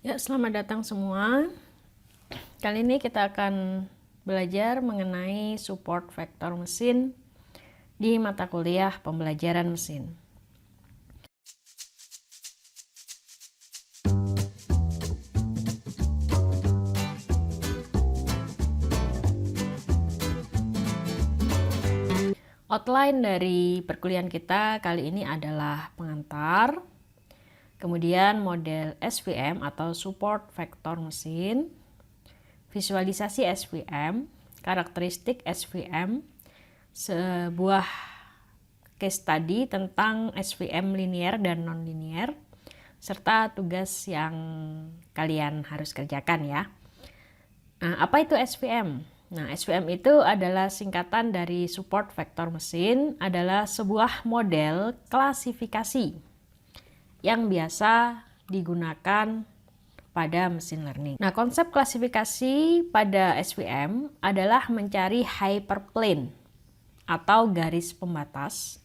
Ya, selamat datang semua. Kali ini kita akan belajar mengenai support vektor mesin di mata kuliah pembelajaran mesin. Outline dari perkuliahan kita kali ini adalah pengantar, kemudian model SVM atau support vektor mesin, visualisasi SVM, karakteristik SVM, sebuah case study tentang SVM linear dan non-linear, serta tugas yang kalian harus kerjakan ya. Nah, apa itu SVM? Nah, SVM itu adalah singkatan dari support vektor mesin, adalah sebuah model klasifikasi yang biasa digunakan pada mesin learning. Nah, konsep klasifikasi pada SVM adalah mencari hyperplane atau garis pembatas.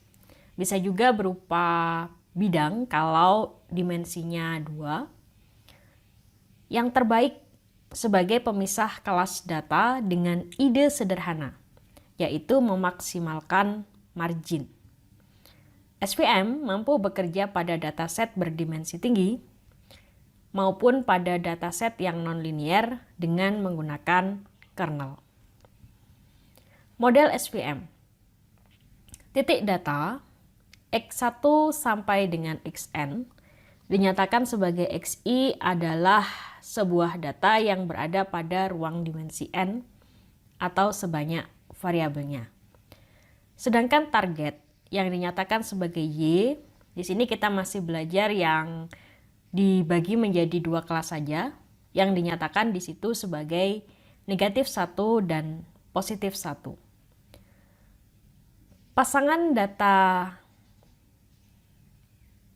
Bisa juga berupa bidang kalau dimensinya 2. Yang terbaik sebagai pemisah kelas data dengan ide sederhana, yaitu memaksimalkan margin. SVM mampu bekerja pada dataset berdimensi tinggi maupun pada dataset yang non-linear dengan menggunakan kernel. Model SVM. Titik data X1 sampai dengan Xn dinyatakan sebagai Xi adalah sebuah data yang berada pada ruang dimensi n atau sebanyak variabelnya. Sedangkan target yang dinyatakan sebagai Y, di sini kita masih belajar yang dibagi menjadi 2 kelas saja, yang dinyatakan di situ sebagai negatif 1 dan positif 1. Pasangan data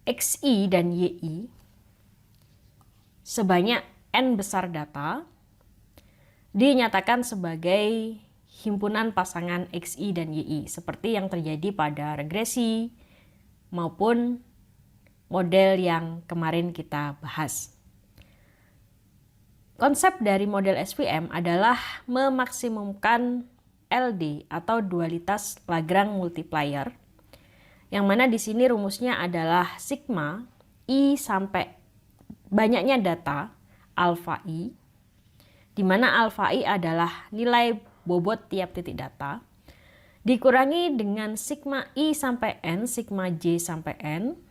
Xi dan Yi sebanyak N besar data dinyatakan sebagai himpunan pasangan Xi dan Yi seperti yang terjadi pada regresi maupun model yang kemarin kita bahas. Konsep dari model SVM adalah memaksimumkan LD atau dualitas Lagrange multiplier, yang mana di sini rumusnya adalah sigma I sampai banyaknya data alfa I, di mana alfa I adalah nilai bobot tiap titik data, dikurangi dengan sigma I sampai N, sigma J sampai N,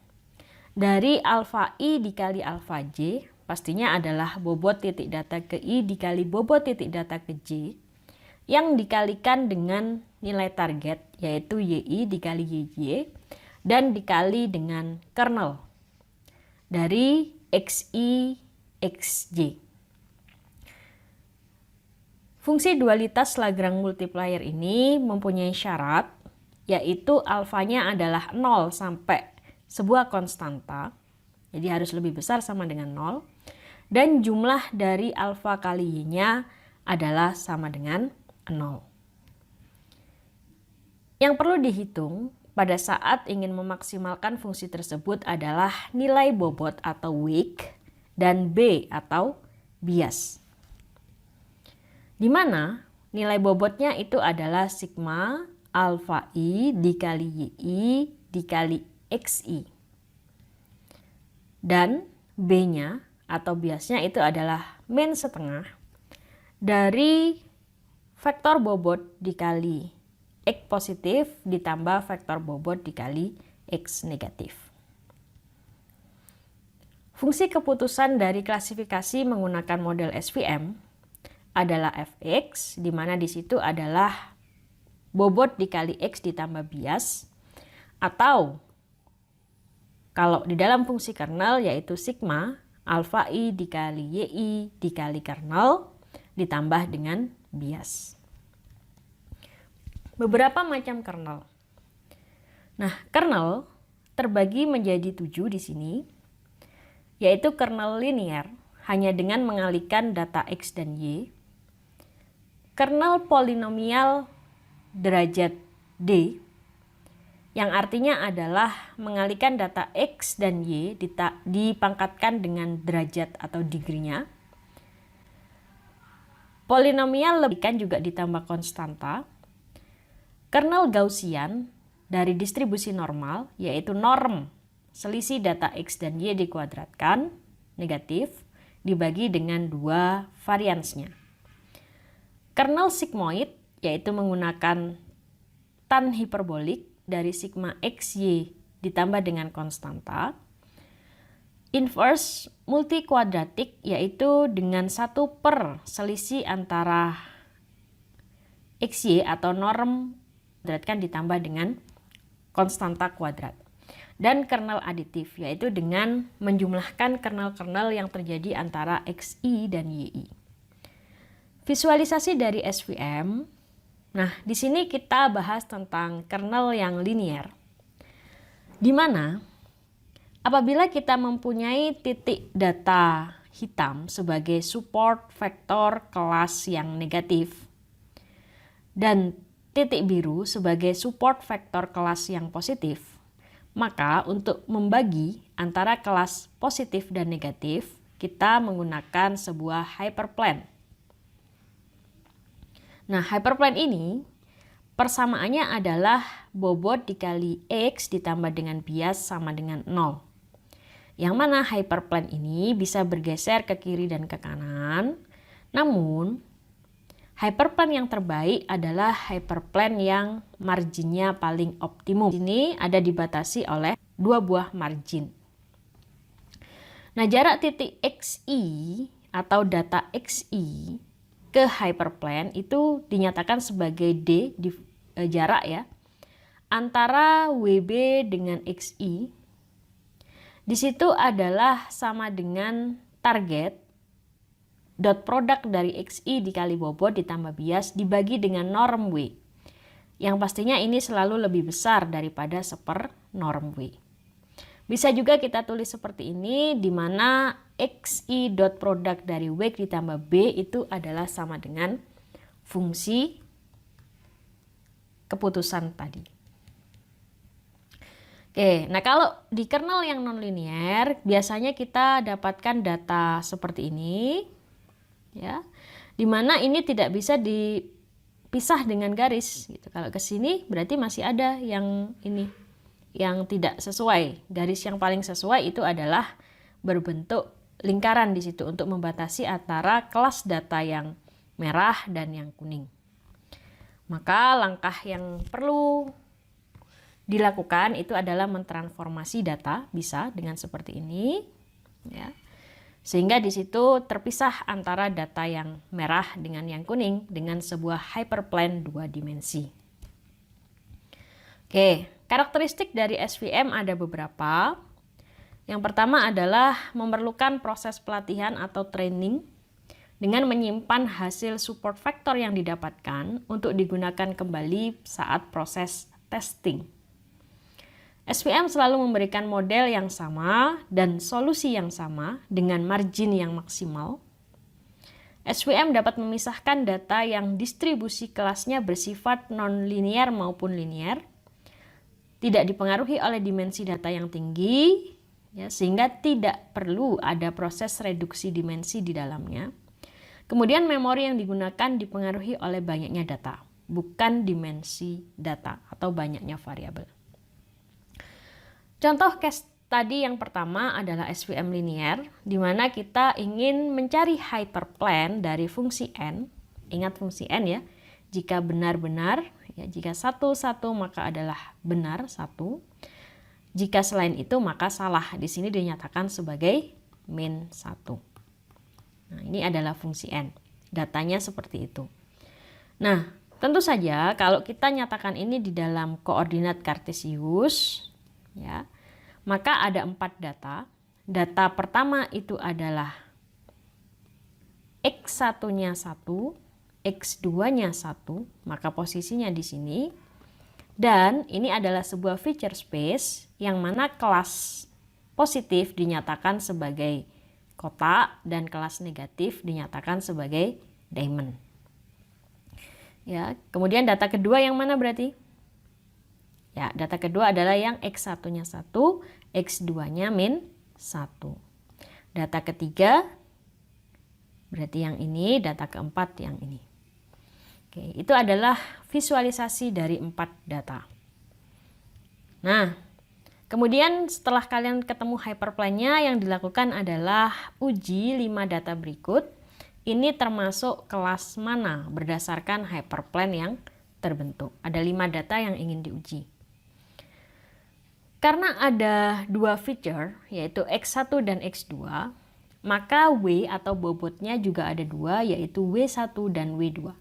dari alfa I dikali alfa J, pastinya adalah bobot titik data ke I dikali bobot titik data ke J, yang dikalikan dengan nilai target, yaitu Yi dikali Yj, dan dikali dengan kernel dari Xi, Xj. Fungsi dualitas Lagrange multiplier ini mempunyai syarat, yaitu alfanya adalah 0 sampai sebuah konstanta, jadi harus lebih besar sama dengan 0, dan jumlah dari alfa kali Y-nya adalah sama dengan 0. Yang perlu dihitung pada saat ingin memaksimalkan fungsi tersebut adalah nilai bobot atau weak dan B atau bias, di mana nilai bobotnya itu adalah sigma alfa I dikali Yi dikali Xi, dan B-nya atau biasnya itu adalah min setengah dari vektor bobot dikali X positif ditambah vektor bobot dikali X negatif. Fungsi keputusan dari klasifikasi menggunakan model SVM adalah Fx, di mana di situ adalah bobot dikali X ditambah bias, atau kalau di dalam fungsi kernel yaitu sigma alfa I dikali Yi dikali kernel ditambah dengan bias. Beberapa macam kernel. Nah, kernel terbagi menjadi 7 di sini, yaitu kernel linear hanya dengan mengalihkan data X dan Y, kernel polinomial derajat D, yang artinya adalah mengalihkan data X dan Y dipangkatkan dengan derajat atau degree-nya. Polinomial lebihkan juga ditambah konstanta. Kernel Gaussian dari distribusi normal, yaitu norm selisih data X dan Y dikuadratkan, negatif, dibagi dengan 2 variansnya. Kernel sigmoid, yaitu menggunakan tan hiperbolik dari sigma XY ditambah dengan konstanta. Inverse multikuadratik, yaitu dengan 1/, selisih antara XY atau norm kuadratkan ditambah dengan konstanta kuadrat. Dan kernel aditif, yaitu dengan menjumlahkan kernel-kernel yang terjadi antara XY dan YI. Visualisasi dari SVM. Nah, di sini kita bahas tentang kernel yang linear, di mana apabila kita mempunyai titik data hitam sebagai support vektor kelas yang negatif dan titik biru sebagai support vektor kelas yang positif, maka untuk membagi antara kelas positif dan negatif, kita menggunakan sebuah hyperplane. Nah, hyperplane ini persamaannya adalah bobot dikali X ditambah dengan bias sama dengan 0. Yang mana hyperplane ini bisa bergeser ke kiri dan ke kanan. Namun, hyperplane yang terbaik adalah hyperplane yang marginnya paling optimum. Ini ada dibatasi oleh 2 buah margin. Nah, jarak titik XY atau data XY ke hyperplane itu dinyatakan sebagai D, jarak ya, antara WB dengan XY. Di situ adalah sama dengan target dot product dari XY dikali bobot ditambah bias dibagi dengan norm W. Yang pastinya ini selalu lebih besar daripada seper norm W. Bisa juga kita tulis seperti ini, di mana XY dot product dari W ditambah B itu adalah sama dengan fungsi keputusan tadi. Oke, nah kalau di kernel yang nonlinear biasanya kita dapatkan data seperti ini, ya, dimana ini tidak bisa dipisah dengan garis. Gitu. Kalau ke sini berarti masih ada yang ini, yang tidak sesuai. Garis yang paling sesuai itu adalah berbentuk lingkaran di situ untuk membatasi antara kelas data yang merah dan yang kuning. Maka langkah yang perlu dilakukan itu adalah mentransformasi data, bisa dengan seperti ini, ya, sehingga di situ terpisah antara data yang merah dengan yang kuning dengan sebuah hyperplane 2 dimensi. Oke, karakteristik dari SVM ada beberapa. Yang pertama adalah memerlukan proses pelatihan atau training dengan menyimpan hasil support vektor yang didapatkan untuk digunakan kembali saat proses testing. SVM selalu memberikan model yang sama dan solusi yang sama dengan margin yang maksimal. SVM dapat memisahkan data yang distribusi kelasnya bersifat non-linear maupun linear, tidak dipengaruhi oleh dimensi data yang tinggi, ya, sehingga tidak perlu ada proses reduksi dimensi di dalamnya. Kemudian memori yang digunakan dipengaruhi oleh banyaknya data, bukan dimensi data atau banyaknya variabel. Contoh case tadi yang pertama adalah SVM linear, di mana kita ingin mencari hyperplane dari fungsi n. Ingat fungsi n ya, jika benar-benar, ya, jika 1, maka adalah benar 1. Jika selain itu maka salah. Di sini dinyatakan sebagai min 1. Nah, ini adalah fungsi n. Datanya seperti itu. Nah, tentu saja kalau kita nyatakan ini di dalam koordinat kartesius, ya, maka ada 4 data. Data pertama itu adalah X1-nya 1, X2-nya 1, maka posisinya di sini. Dan ini adalah sebuah feature space yang mana kelas positif dinyatakan sebagai kotak dan kelas negatif dinyatakan sebagai diamond. Ya, kemudian data kedua yang mana berarti? Ya, data kedua adalah yang X1-nya 1, X2-nya min 1. Data ketiga berarti yang ini, data keempat yang ini. Oke, itu adalah visualisasi dari 4 data. Nah, kemudian setelah kalian ketemu hyperplane-nya, yang dilakukan adalah uji 5 data berikut. Ini termasuk kelas mana berdasarkan hyperplane yang terbentuk. Ada 5 data yang ingin diuji. Karena ada 2 feature, yaitu X1 dan X2, maka W atau bobotnya juga ada 2, yaitu W1 dan W2.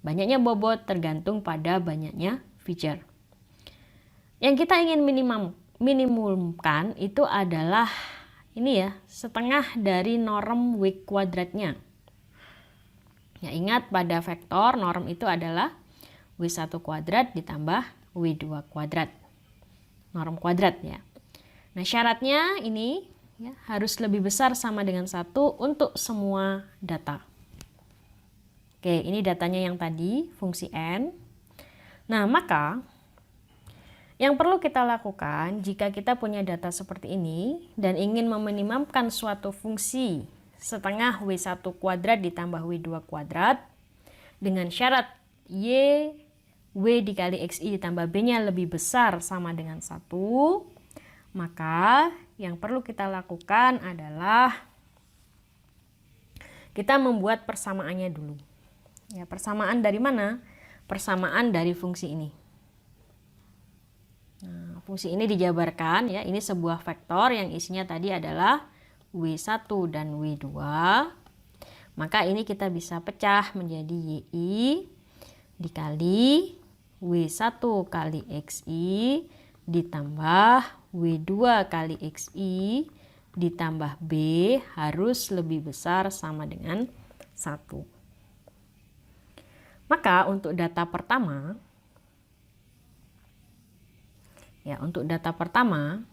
Banyaknya bobot tergantung pada banyaknya feature. Yang kita ingin minimumkan itu adalah ini ya, setengah dari norm W kuadratnya. Ya, ingat pada vektor norm itu adalah W1 kuadrat ditambah W2 kuadrat. Norm kuadrat ya. Nah, syaratnya ini ya, harus lebih besar sama dengan 1 untuk semua data. Oke, ini datanya yang tadi, fungsi N. Nah, maka yang perlu kita lakukan jika kita punya data seperti ini dan ingin meminimumkan suatu fungsi setengah W1 kuadrat ditambah W2 kuadrat dengan syarat Y W dikali XI ditambah B-nya lebih besar sama dengan 1, maka yang perlu kita lakukan adalah kita membuat persamaannya dulu. Ya, persamaan dari mana? Persamaan dari fungsi ini. Nah, fungsi ini dijabarkan ya, ini sebuah vektor yang isinya tadi adalah W1 dan W2. Maka ini kita bisa pecah menjadi YI dikali W1 kali XI ditambah W2 kali XI ditambah B harus lebih besar sama dengan 1. Maka untuk data pertama, ya untuk data pertama,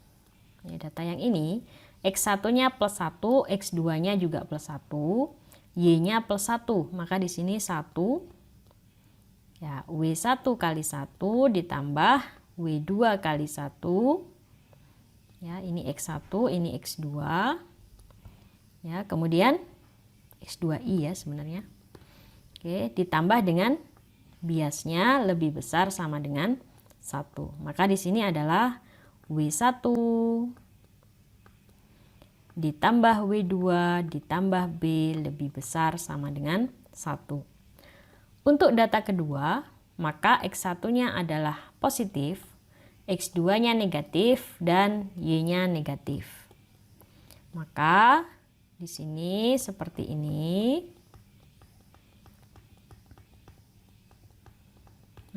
ya data yang ini, X1-nya plus 1, X2-nya juga plus 1, Y-nya plus 1, maka di sini 1. Ya, W1 kali 1 ditambah W2 kali 1. Ya, ini X1, ini X2. Ya, kemudian X2I ya sebenarnya. Oke, ditambah dengan biasnya lebih besar sama dengan 1. Maka di sini adalah W1 ditambah W2 ditambah B lebih besar sama dengan 1. Untuk data kedua, maka X1-nya adalah positif, X2-nya negatif, dan Y-nya negatif. Maka di sini seperti ini.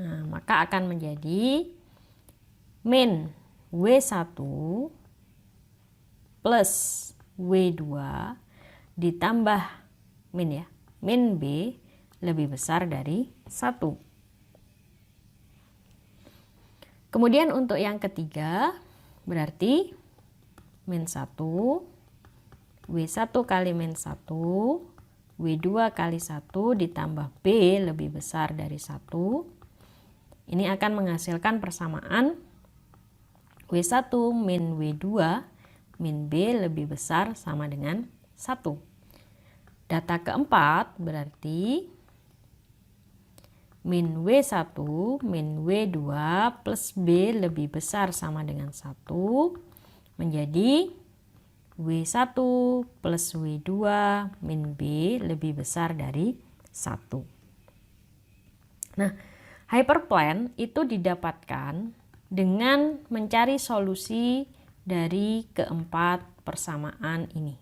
Nah, maka akan menjadi min W1 plus W2 ditambah min B lebih besar dari 1. Kemudian untuk yang ketiga berarti min 1, W1 kali min 1, W2 kali 1 ditambah B lebih besar dari 1. Ini akan menghasilkan persamaan W1 min W2 min B lebih besar sama dengan 1. Data keempat berarti min W1 min W2 plus B lebih besar sama dengan 1 menjadi W1 plus W2 min B lebih besar dari 1. Nah, hyperplane itu didapatkan dengan mencari solusi dari keempat persamaan ini.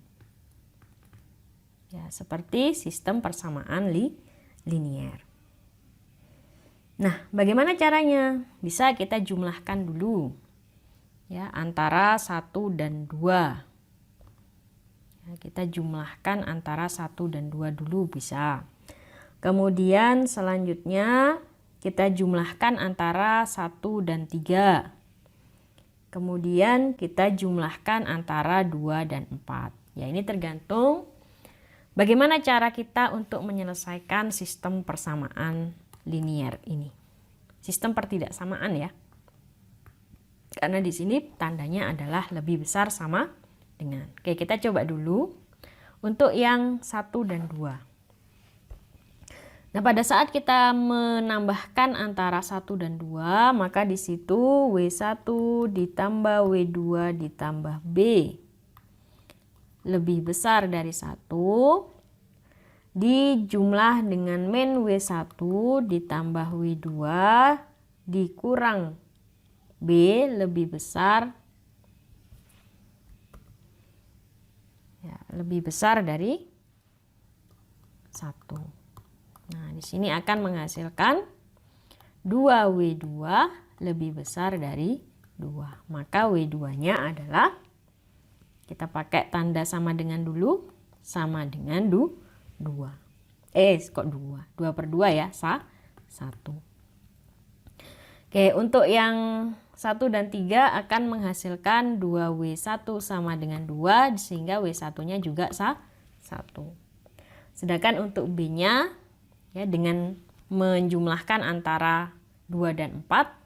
Ya, seperti sistem persamaan linier. Nah, bagaimana caranya? Bisa kita jumlahkan dulu ya antara 1 dan 2. Ya, kita jumlahkan antara 1 dan 2 dulu bisa. Kemudian selanjutnya kita jumlahkan antara 1 dan 3. Kemudian kita jumlahkan antara 2 dan 4. Ya, ini tergantung bagaimana cara kita untuk menyelesaikan sistem persamaan linier ini. Sistem pertidaksamaan ya. Karena di sini tandanya adalah lebih besar sama dengan. Oke, kita coba dulu untuk yang 1 dan 2. Nah, pada saat kita menambahkan antara 1 dan 2, maka di situ W1 ditambah W2 ditambah B lebih besar dari 1 dijumlah dengan min W1 ditambah W2 dikurang B lebih besar lebih besar dari 1. Nah, di sini akan menghasilkan 2W2 lebih besar dari 2. Maka W2-nya adalah, kita pakai tanda sama dengan dulu, sama dengan 2. Kok 2? 2 per 2 ya, 1. Oke, untuk yang 1 dan 3 akan menghasilkan 2W1 sama dengan 2, sehingga W1-nya juga 1. Sedangkan untuk B-nya, ya, dengan menjumlahkan antara 2 dan 4,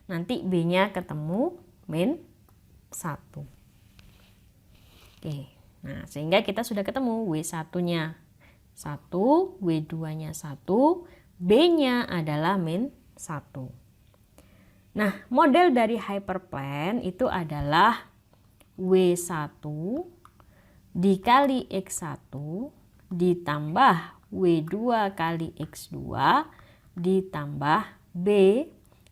nanti B-nya ketemu min 1. Oke, nah sehingga kita sudah ketemu W1-nya 1, W2-nya 1, B-nya adalah min 1. Nah, model dari hyperplane itu adalah W1 dikali X1 ditambah W2 kali X2 ditambah B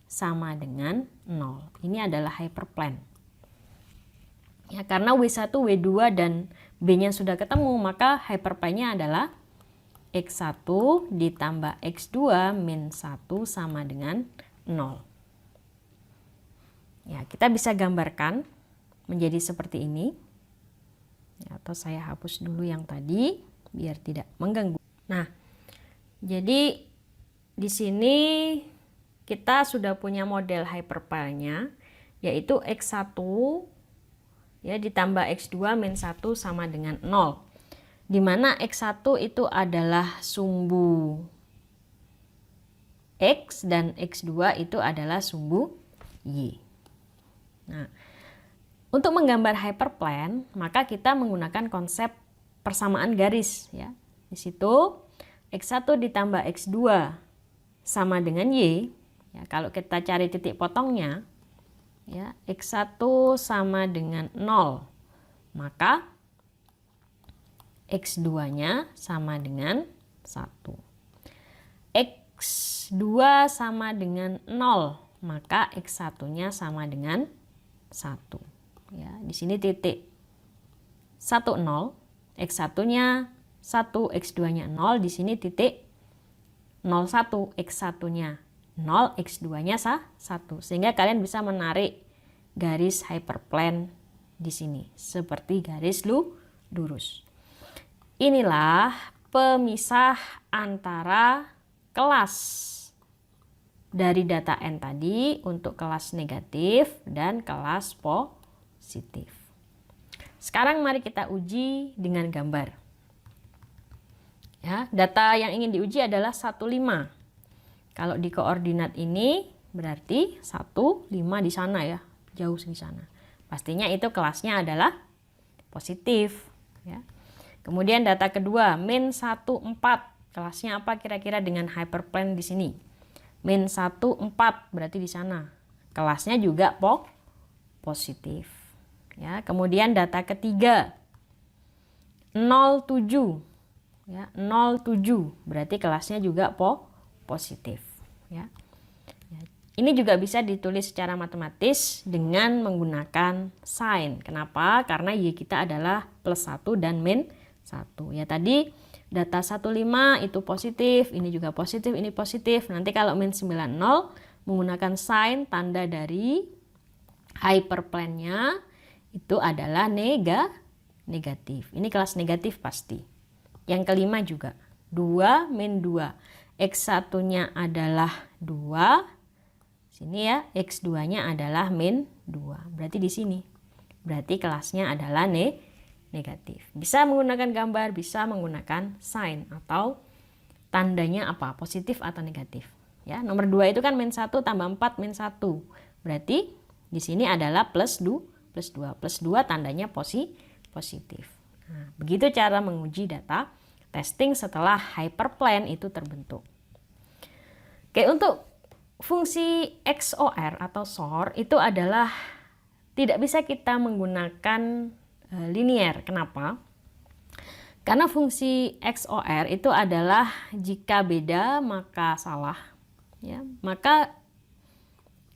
sama dengan 0. Ini adalah hyperplane. Ya, karena W1, W2 dan B-nya sudah ketemu, maka hyperplane-nya adalah X1 ditambah X2 min 1 sama dengan 0. Ya, kita bisa gambarkan menjadi seperti ini. Ya, atau saya hapus dulu yang tadi biar tidak mengganggu. Nah, jadi di sini kita sudah punya model hyperplane-nya, yaitu X1 ya ditambah X2 min 1 sama dengan 0. Di mana X1 itu adalah sumbu X dan X2 itu adalah sumbu Y. Nah, untuk menggambar hyperplane, maka kita menggunakan konsep persamaan garis ya. Di situ X1 ditambah X2 sama dengan Y. Ya, kalau kita cari titik potongnya, ya, X1 sama dengan 0. Maka X2-nya sama dengan 1. X2 sama dengan 0, maka X1-nya sama dengan 1. Ya, di sini titik 1 0, X1-nya 1, X2-nya 0, di sini titik 0 1, X1-nya 0, X2-nya 1. Sehingga kalian bisa menarik garis hyperplane di sini seperti garis lurus. Inilah pemisah antara kelas dari data N tadi untuk kelas negatif dan kelas positif. Sekarang mari kita uji dengan gambar. Ya, data yang ingin diuji adalah 1, 5. Kalau di koordinat ini berarti 1, 5 di sana ya, jauh di sana. Pastinya itu kelasnya adalah positif. Ya. Kemudian data kedua, min 1, 4. Kelasnya apa kira-kira dengan hyperplane di sini? Min 1, 4 berarti di sana. Kelasnya juga positif. Ya, kemudian data ketiga, 0, 7. Ya, 0, 7 berarti kelasnya juga positif. Ya. Ini juga bisa ditulis secara matematis dengan menggunakan sign. Kenapa? Karena Y kita adalah plus 1 dan min 1. Ya, tadi data 1, 5 itu positif, ini juga positif, ini positif. Nanti kalau min 9, 0 menggunakan sign tanda dari hyperplane-nya itu adalah negatif. Ini kelas negatif pasti. Yang kelima juga 2 min 2. X1-nya adalah 2. Sini ya, X2-nya adalah min 2. Berarti di sini. Berarti kelasnya adalah negatif. Bisa menggunakan gambar, bisa menggunakan sign atau tandanya apa? Positif atau negatif. Ya, nomor 2 itu kan min 1 tambah 4 min 1. Berarti Di sini adalah plus 2. Plus 2 tandanya positif. Nah, begitu cara menguji data testing setelah hyperplane itu terbentuk. Oke, untuk fungsi XOR atau XOR itu adalah tidak bisa kita menggunakan linear. Kenapa? Karena fungsi XOR itu adalah jika beda maka salah, ya, maka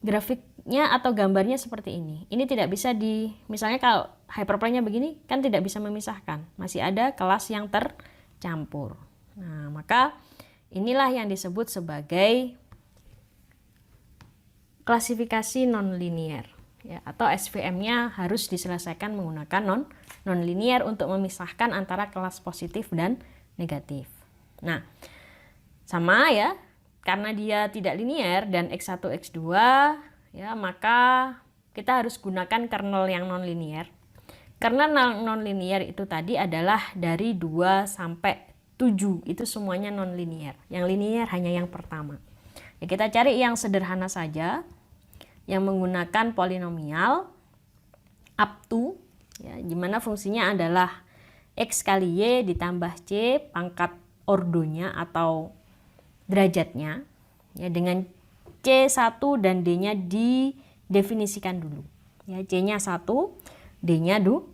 grafiknya atau gambarnya seperti ini. Ini tidak bisa misalnya kalau hyperplane-nya begini kan tidak bisa memisahkan, masih ada kelas yang tercampur. Nah, maka inilah yang disebut sebagai klasifikasi nonlinear. Ya, atau SVM-nya harus diselesaikan menggunakan nonlinear untuk memisahkan antara kelas positif dan negatif. Nah, sama ya, karena dia tidak linear dan X1, X2, ya, maka kita harus gunakan kernel yang nonlinear. Kernel nonlinear itu tadi adalah dari 2 sampai 7, itu semuanya nonlinear. Yang linear hanya yang pertama. Ya, kita cari yang sederhana saja, yang menggunakan polinomial up to, ya, dimana fungsinya adalah X kali Y ditambah C pangkat ordonya atau derajatnya, ya, dengan C1 dan D-nya didefinisikan dulu. Ya, C-nya 1, D-nya 2.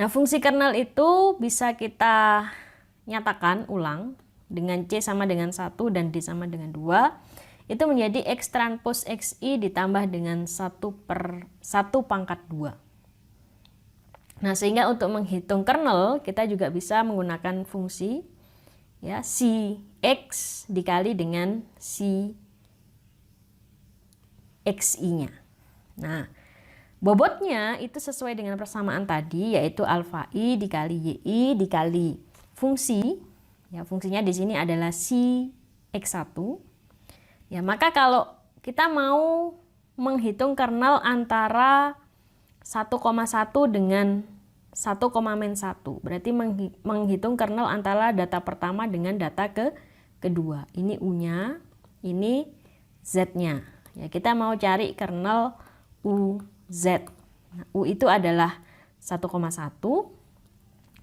Nah, fungsi kernel itu bisa kita nyatakan ulang dengan C sama dengan 1 dan D sama dengan 2. Itu menjadi X transpose XI ditambah dengan 1 per 1 pangkat 2. Nah, sehingga untuk menghitung kernel kita juga bisa menggunakan fungsi, ya, si X dikali dengan si XI-nya. Nah, bobotnya itu sesuai dengan persamaan tadi, yaitu alfa I dikali YI dikali fungsi, ya, fungsinya di sini adalah si X1. Ya, maka kalau kita mau menghitung kernel antara 1,1 dengan 1,-1, berarti menghitung kernel antara data pertama dengan data kedua. Ini U-nya, ini Z-nya. Ya, kita mau cari kernel UZ. Nah, U itu adalah 1,1,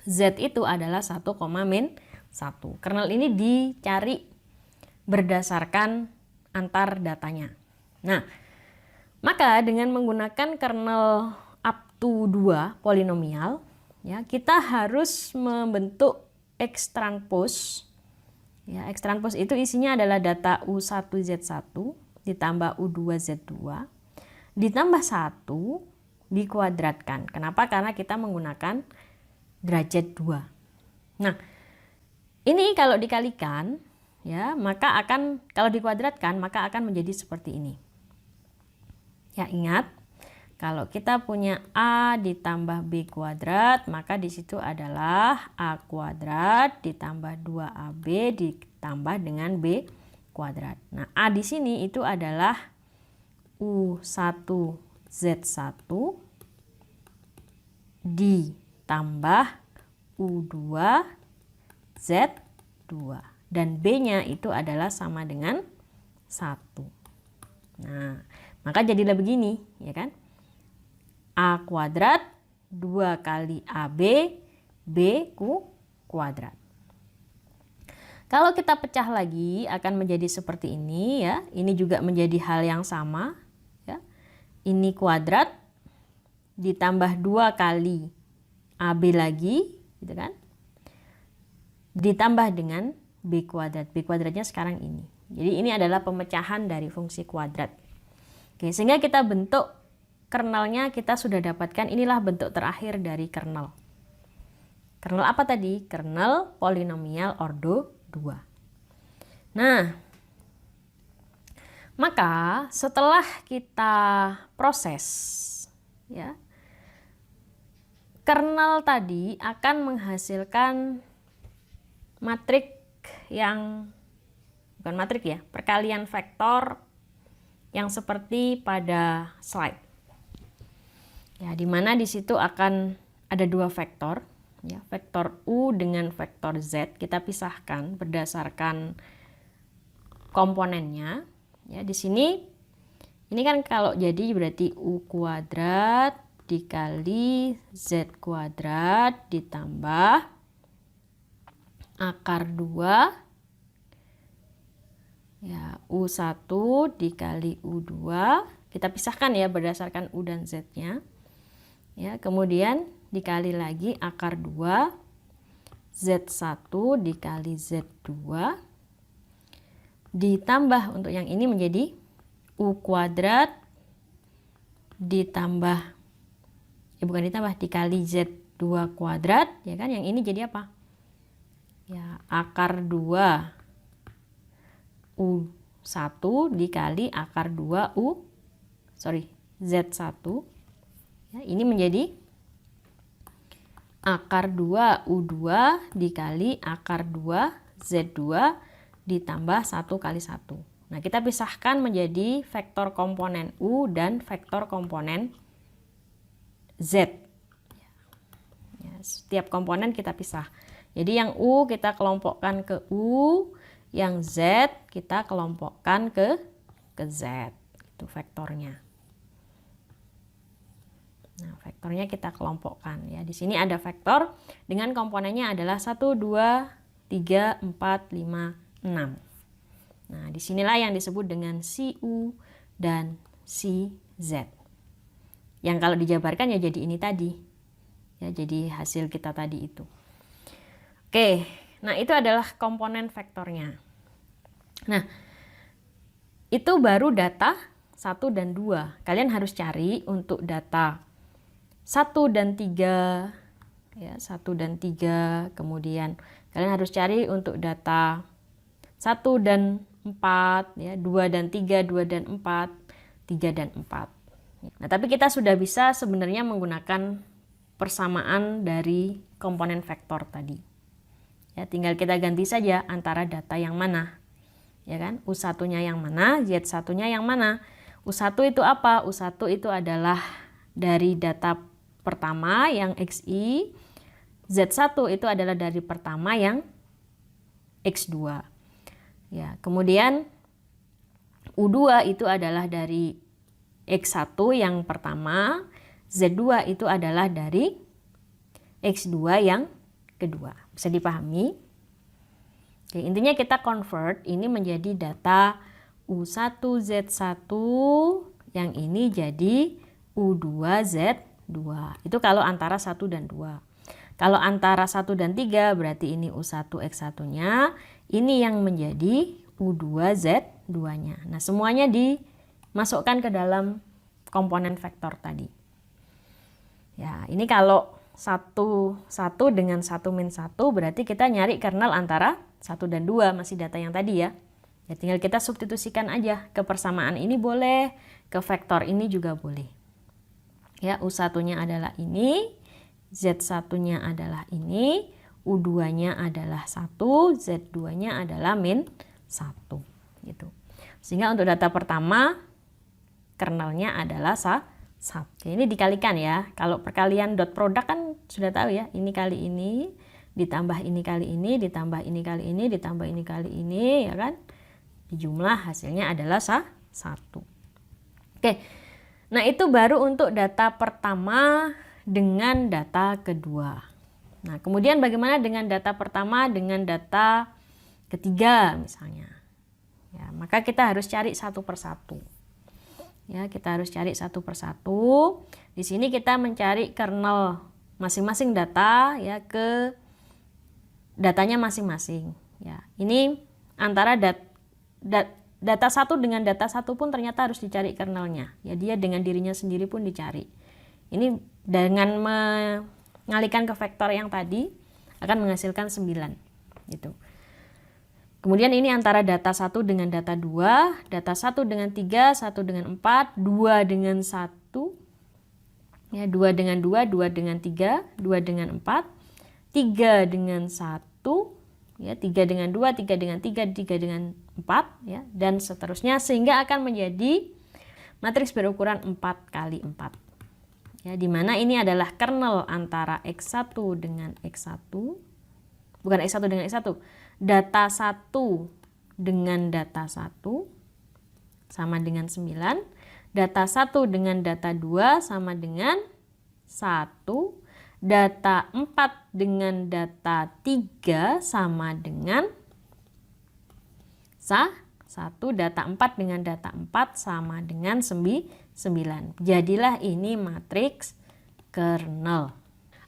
Z itu adalah 1,-1. Kernel ini dicari berdasarkan antar datanya. Nah, maka dengan menggunakan kernel up to 2 polinomial, ya, kita harus membentuk X transpose. Ya, X transpose itu isinya adalah data U1Z1 ditambah U2Z2 ditambah 1 dikuadratkan. Kenapa? Karena kita menggunakan derajat 2. Nah, ini kalau dikalikan, ya, maka kalau dikuadratkan maka akan menjadi seperti ini. Ya, ingat, kalau kita punya A ditambah B kuadrat, maka di situ adalah A kuadrat ditambah 2AB ditambah dengan B kuadrat. Nah, A di sini itu adalah U1Z1 ditambah U2Z2. Dan B-nya itu adalah sama dengan 1. Nah, maka jadilah begini, ya kan? A kuadrat 2 kali AB, B kuadrat. Kalau kita pecah lagi akan menjadi seperti ini, ya. Ini juga menjadi hal yang sama, ya. Ini kuadrat ditambah 2 kali AB lagi, gitu kan? Ditambah dengan B kuadrat. B kuadratnya sekarang ini. Jadi ini adalah pemecahan dari fungsi kuadrat. Oke, sehingga kita bentuk kernelnya kita sudah dapatkan. Inilah bentuk terakhir dari kernel. Kernel apa tadi? Kernel polinomial ordo 2. Nah, maka setelah kita proses, ya, kernel tadi akan menghasilkan matrik yang bukan matrik, ya, perkalian vektor yang seperti pada slide. Ya, di mana di situ akan ada 2 vektor, ya, vektor U dengan vektor Z kita pisahkan berdasarkan komponennya. Ya, di sini Ini kan kalau jadi berarti U kuadrat dikali Z kuadrat ditambah akar 2 ya U1 dikali U2. Kita pisahkan ya berdasarkan U dan Z-nya. Ya, kemudian dikali lagi akar 2 Z1 dikali Z2 ditambah untuk yang ini menjadi U kuadrat ditambah bukan ditambah dikali Z2 kuadrat ya kan, yang ini jadi apa? Ya, akar 2 U1 dikali akar 2 Z1. Ya, ini menjadi akar 2 U2 dikali akar 2 Z2 ditambah 1 kali 1. Nah, kita pisahkan menjadi vektor komponen U dan vektor komponen Z. Ya, setiap komponen kita pisah. Jadi yang U kita kelompokkan ke U, yang Z kita kelompokkan ke Z. Itu vektornya. Nah, vektornya kita kelompokkan ya. Di sini ada vektor dengan komponennya adalah 1, 2, 3, 4, 5, 6. Nah, disinilah yang disebut dengan CU dan CZ. Yang kalau dijabarkan ya jadi ini tadi. Ya, jadi hasil kita tadi itu. Oke, nah itu adalah komponen vektornya. Nah, itu baru data 1 dan 2. Kalian harus cari untuk data 1 dan 3 ya, 1 dan 3, kemudian kalian harus cari untuk data 1 dan 4 ya, 2 dan 3, 2 dan 4, 3 dan 4. Nah, tapi kita sudah bisa sebenarnya menggunakan persamaan dari komponen vektor tadi. Ya, tinggal kita ganti saja antara data yang mana. Ya kan? U1-nya yang mana, Z1-nya yang mana. U1 itu apa? U1 itu adalah dari data pertama yang XI, Z1 itu adalah dari pertama yang X2. Ya, kemudian U2 itu adalah dari X1 yang pertama, Z2 itu adalah dari X2 yang kedua. Bisa dipahami? Oke, intinya kita convert ini menjadi data U1 Z1, yang ini jadi U2 Z2. Itu kalau antara 1 dan 2. Kalau antara 1 dan 3 berarti ini U1 X1-nya, ini yang menjadi U2 Z2-nya. Nah, semuanya dimasukkan ke dalam komponen vektor tadi. Ya, ini kalau 1 dengan 1 min 1 berarti kita nyari kernel antara 1 dan 2, masih data yang tadi ya. Ya, tinggal kita substitusikan aja ke persamaan ini boleh, ke vektor ini juga boleh. Ya, U1-nya adalah ini, Z1-nya adalah ini, U2-nya adalah 1, Z2-nya adalah min 1. Gitu. Sehingga untuk data pertama, kernelnya adalah 1. Ini dikalikan ya. Kalau perkalian dot product kan sudah tahu ya, ini kali ini, ditambah ini kali ini, ditambah ini kali ini, ditambah ini kali ini, ya kan? Dijumlah hasilnya adalah 1. Oke. Nah, itu baru untuk data pertama dengan data kedua. Nah, kemudian bagaimana dengan data pertama dengan data ketiga misalnya? Ya, maka kita harus cari satu persatu. Ya, kita harus cari satu persatu. Di sini kita mencari kernel masing-masing data ya ke datanya masing-masing. Ya, ini antara data satu dengan data satu pun ternyata harus dicari kernelnya. Ya, dia dengan dirinya sendiri pun dicari. Ini dengan mengalihkan ke vektor yang tadi akan menghasilkan 9 gitu. Kemudian ini antara data 1 dengan data 2, data 1 dengan 3, 1 dengan 4, 2 dengan 1, ya, 2 dengan 2, 2 dengan 3, 2 dengan 4, 3 dengan 1, ya, 3 dengan 2, 3 dengan 3, 3 dengan 4, ya, dan seterusnya sehingga akan menjadi matriks berukuran 4 kali 4. Ya, di mana ini adalah kernel antara X1 dengan X1, bukan X1 dengan X1, data 1 dengan data 1 sama dengan 9, data 1 dengan data 2 sama dengan 1, data 4 dengan data 3 sama dengan 1, data 4 dengan data 4 sama dengan 9. Jadilah ini matriks kernel.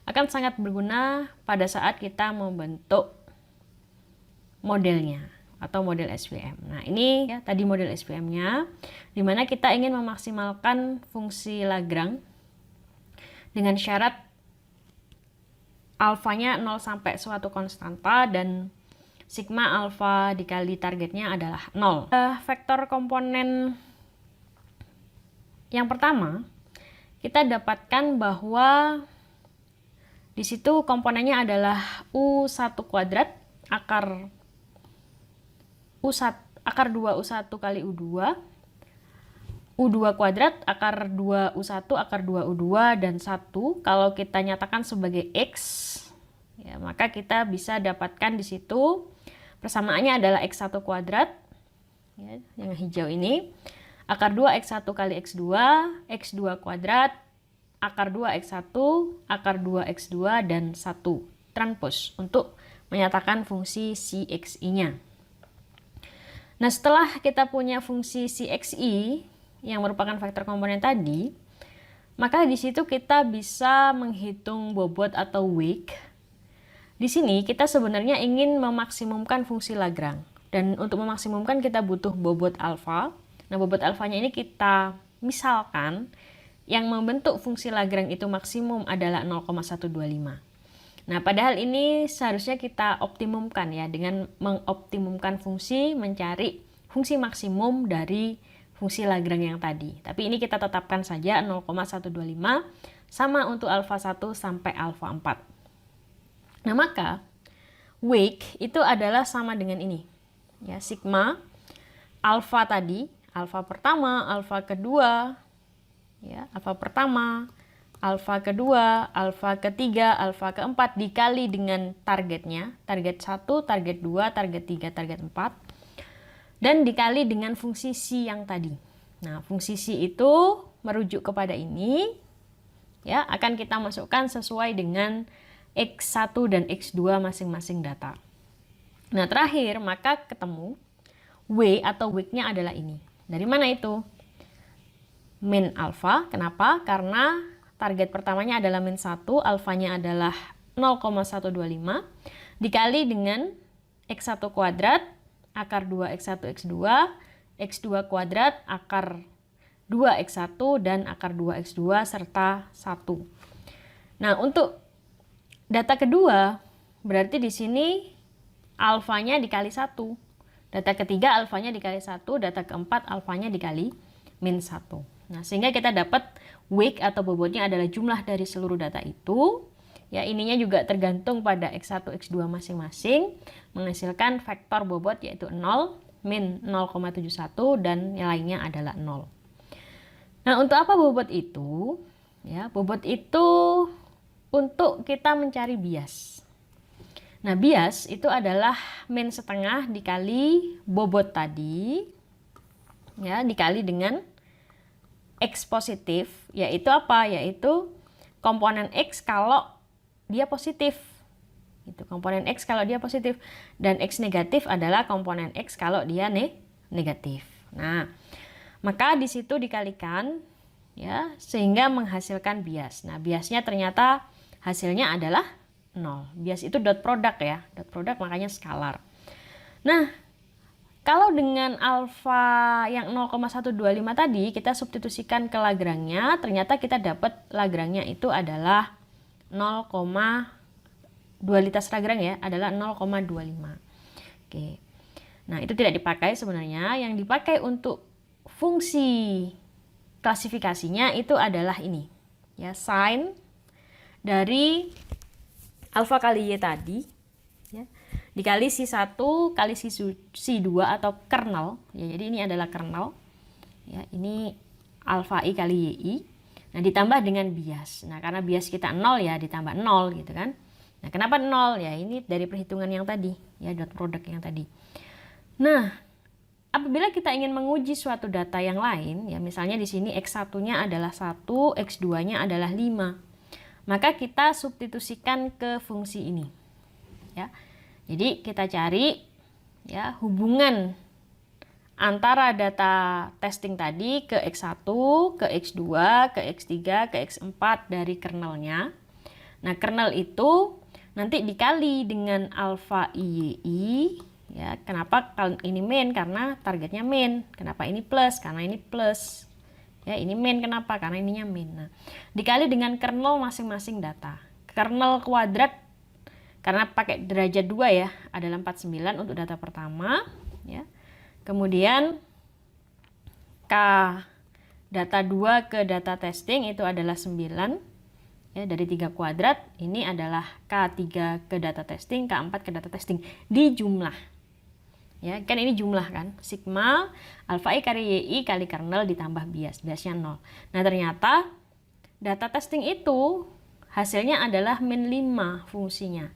Akan sangat berguna pada saat kita membentuk modelnya atau model SVM. Nah, ini ya tadi model SVM-nya, di mana kita ingin memaksimalkan fungsi Lagrange dengan syarat alfanya 0 sampai suatu konstanta dan sigma alfa dikali targetnya adalah 0. Vektor komponen yang pertama, kita dapatkan bahwa di situ komponennya adalah U1 kuadrat akar 2 U1 kali U2, U2 kuadrat akar 2 U1 akar 2 U2 dan 1. Kalau kita nyatakan sebagai X, ya, maka kita bisa dapatkan di situ persamaannya adalah X1 kuadrat, ya, yang hijau ini, akar 2 X1 kali X2, X2 kuadrat, akar 2 X1, akar 2 X2, dan 1 transpose untuk menyatakan fungsi CXI-nya. Nah, setelah kita punya fungsi CXI yang merupakan vektor komponen tadi, maka di situ kita bisa menghitung bobot atau weak. Di sini kita sebenarnya ingin memaksimumkan fungsi Lagrange, dan untuk memaksimumkan kita butuh bobot alfa. Nah, bobot alfanya ini kita misalkan yang membentuk fungsi Lagrange itu maksimum adalah 0,125. Nah, padahal ini seharusnya kita optimumkan ya dengan mengoptimumkan fungsi, mencari fungsi maksimum dari fungsi Lagrange yang tadi. Tapi ini kita tetapkan saja 0,125 sama untuk alfa 1 sampai alfa 4. Nah, maka weak itu adalah sama dengan ini. Ya, sigma alfa tadi, alfa pertama, alfa kedua, ya, alfa pertama, alfa kedua, alfa ketiga, alfa keempat dikali dengan targetnya, target 1, target 2, target 3, target 4, dan dikali dengan fungsi C yang tadi. Nah, fungsi C itu merujuk kepada ini, ya, akan kita masukkan sesuai dengan X1 dan X2 masing-masing data. Nah, terakhir maka ketemu W atau weak-nya adalah ini. Dari mana itu? Min alfa. Kenapa? Karena target pertamanya adalah min 1, alfanya adalah 0,125 dikali dengan X1 kuadrat akar 2 X1 X2, X2 kuadrat akar 2 X1 dan akar 2 X2 serta 1. Nah, untuk data kedua berarti di sini alfanya dikali 1. Data ketiga alfanya dikali 1, data keempat alfanya dikali min 1. Nah, sehingga kita dapat weak atau bobotnya adalah jumlah dari seluruh data itu. Ya, ininya juga tergantung pada X1, X2 masing-masing, menghasilkan vektor bobot yaitu 0, min 0,71 dan yang lainnya adalah 0. Nah, untuk apa bobot itu? Ya, bobot itu untuk kita mencari bias. Nah, bias itu adalah min setengah dikali bobot tadi, ya, dikali dengan X positif, yaitu apa? Yaitu komponen X kalau dia positif. Itu komponen X kalau dia positif, dan X negatif adalah komponen X kalau dia negatif. Nah, maka di situ dikalikan, ya, sehingga menghasilkan bias. Nah, biasnya ternyata hasilnya adalah 0. Bias itu dot product ya, dot product makanya skalar. Nah, kalau dengan alfa yang 0,125 tadi kita substitusikan ke Lagrange-nya, ternyata kita dapat Lagrange-nya itu adalah 0, dualitas Lagrange ya adalah 0,25. Oke. Nah, itu tidak dipakai sebenarnya. Yang dipakai untuk fungsi klasifikasinya itu adalah ini. Ya, sin dari alfa kali y tadi, ya, dikali C1 kali C2 atau kernel. Ya, jadi ini adalah kernel. Ya, ini alfa I kali YI. Nah, ditambah dengan bias. Nah, karena bias kita 0 ya ditambah 0 gitu kan. Nah, kenapa 0? Ya, ini dari perhitungan yang tadi, ya, dot product yang tadi. Nah, apabila kita ingin menguji suatu data yang lain, ya misalnya di sini X1-nya adalah 1, X2-nya adalah 5, maka kita substitusikan ke fungsi ini. Ya. Jadi kita cari ya hubungan antara data testing tadi ke X1, ke X2, ke X3, ke X4 dari kernelnya. Nah, kernel itu nanti dikali dengan alfa IYI. Ya, kenapa ini min? Karena targetnya min. Kenapa ini plus? Karena ini plus. Ya, ini min kenapa? Karena ininya min. Nah, dikali dengan kernel masing-masing data. Kernel kuadrat karena pakai derajat 2 ya, adalah 49 untuk data pertama, ya. Kemudian K data 2 ke data testing itu adalah 9. Ya, dari 3 kuadrat, ini adalah K3 ke data testing, K4 ke data testing di jumlah. Ya, kan ini jumlah kan. Sigma alfa I kali YI kali kernel ditambah bias, biasnya 0. Nah, ternyata data testing itu hasilnya adalah min 5 fungsinya.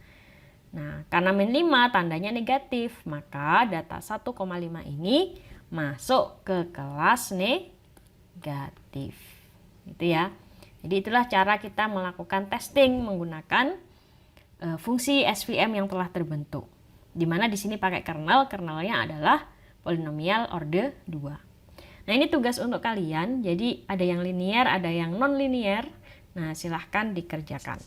Nah, karena min 5 tandanya negatif, maka data 1,5 ini masuk ke kelas negatif. Gitu ya. Jadi itulah cara kita melakukan testing menggunakan fungsi SVM yang telah terbentuk. Di mana di sini pakai kernel, kernelnya adalah polinomial order 2. Nah, ini tugas untuk kalian. Jadi ada yang linear, ada yang non linear. Nah, silahkan dikerjakan.